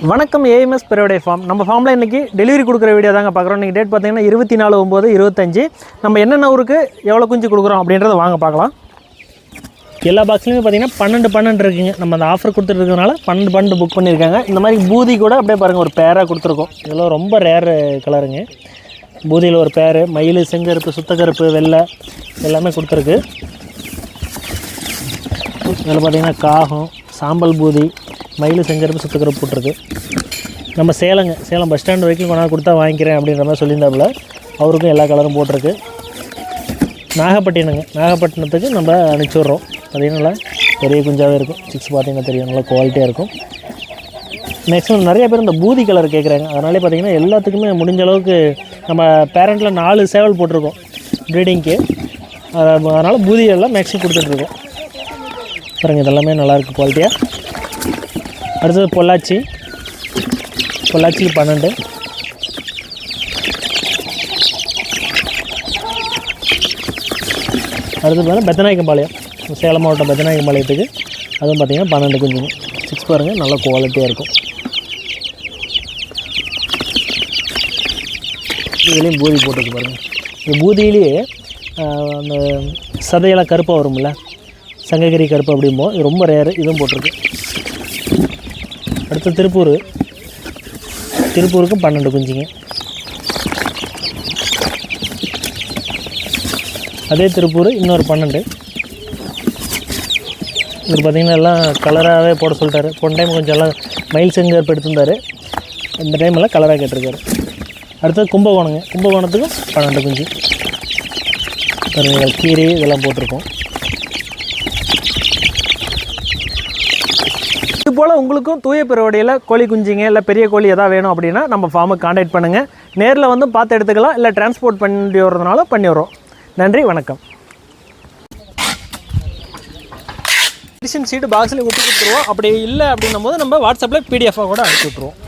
வணக்கம் AMS பெரோடே form. நம்ம ஃபார்மில் இன்றைக்கி டெலிவரி கொடுக்குற வீடியோ தாங்க பார்க்குறோம். இன்றைக்கி டேட் பார்த்திங்கன்னா 24/9/25. நம்ம என்னென்ன ஊருக்கு எவ்வளோ குஞ்சு கொடுக்குறோம் அப்படின்றத வாங்க பார்க்கலாம். எல்லா பாக்ஸ்லையுமே பார்த்திங்கன்னா 12 இருக்குங்க. நம்ம அந்த ஆஃபர் கொடுத்துருக்கனால 12 புக் பண்ணியிருக்காங்க. இந்த மாதிரி பூதி கூட அப்படியே பாருங்கள் ஒரு பேராக கொடுத்துருக்கோம். இதெல்லாம் ரொம்ப ரேர் கலருங்க. பூதியில் ஒரு பேர், மயில், செங்கருப்பு, சுத்தக்கருப்பு, வெள்ளை எல்லாமே கொடுத்துருக்கு. இதில் பார்த்திங்கன்னா காகம், சாம்பல் பூதி, மயில், செங்கருப்பு, சுத்தக்கருப்பு போட்டிருக்கு. நம்ம சேலம் பஸ் ஸ்டாண்டு வரைக்கும் கொண்டாந்து கொடுத்தா வாங்கிக்கிறேன் அப்படின்ற மாதிரி சொல்லியிருந்தாப்புல. அவருக்கும் எல்லா கலரும் போட்டிருக்கு. நாகப்பட்டினத்துக்கு நம்ம அனுப்பிச்சி விட்றோம். பார்த்திங்கன்னா பெரிய குஞ்சாகவே இருக்கும். சிக்ஸ் பார்த்திங்கன்னா தெரியும், நல்லா குவாலிட்டியாக இருக்கும். மேக்ஸிமம் நிறைய பேர் இந்த பூதி கலர் கேட்குறாங்க. அதனாலே பார்த்திங்கன்னா எல்லாத்துக்குமே முடிஞ்ச அளவுக்கு நம்ம பேரண்ட்டில் 4 சேவல் போட்டிருக்கோம் ப்ரீடிங்க்கு. அதனால் பூதியெல்லாம் மேக்ஸிமம் கொடுத்துட்ருக்கோம். பாருங்கள், இதெல்லாமே நல்லாயிருக்கு குவாலிட்டியாக. அடுத்தது பொள்ளாச்சிக்கு 12. அடுத்தது பார்த்தீங்கன்னா பெத்தநாயக்கம்பாளையம், சேலம் மாவட்டம் பெத்தநாயக்கம்பாளையத்துக்கு அதுவும் பார்த்திங்கன்னா 12 குஞ்சுங்க. சிக்ஸ் பாருங்கள், நல்ல குவாலிட்டியாக இருக்கும். இதுலேயும் பூதி போட்டிருக்கு பாருங்கள். இந்த பூதியிலேயே அந்த சதையெல்லாம் கருப்பாக வரும்ல, சங்ககிரி கருப்பு அப்படிம்போம். இது ரொம்ப ரேரு. இதுவும் போட்டிருக்கு. அடுத்து திருப்பூருக்கும் 12 குஞ்சுங்க. அதே திருப்பூர் இன்னொரு 12. இவர் பார்த்திங்கன்னா எல்லாம் கலராகவே போட சொல்லிட்டாரு. போன டைம் கொஞ்சம் எல்லாம் மயில் செங்கருப்பு எடுத்திருந்தார். இந்த டைம் எல்லாம் கலராக கேட்டிருக்காரு. அடுத்தது கும்பகோணத்துக்கும் 12 குஞ்சு. கீரை இதெல்லாம் போட்டிருக்கோம். இது போல் உங்களுக்கும் தூய பெருவடையில் கோழி குஞ்சிங்க இல்லை பெரிய கோழி எதாவது வேணும் அப்படின்னா நம்ம ஃபார்முக்கு கான்டாக்ட் பண்ணுங்கள். நேரில் வந்து பார்த்து எடுத்துக்கலாம், இல்லை டிரான்ஸ்போர்ட் பண்ணி வர்றதுனால பண்ணி வரோம். நன்றி, வணக்கம். மெடிசன் சீட்டு பாக்ஸில் ஒட்டி கொடுத்துருவோம். அப்படி இல்லை அப்படின்னும் போது நம்ம வாட்ஸ்அப்பில் PDF கூட அனுப்பி விட்ருவோம்.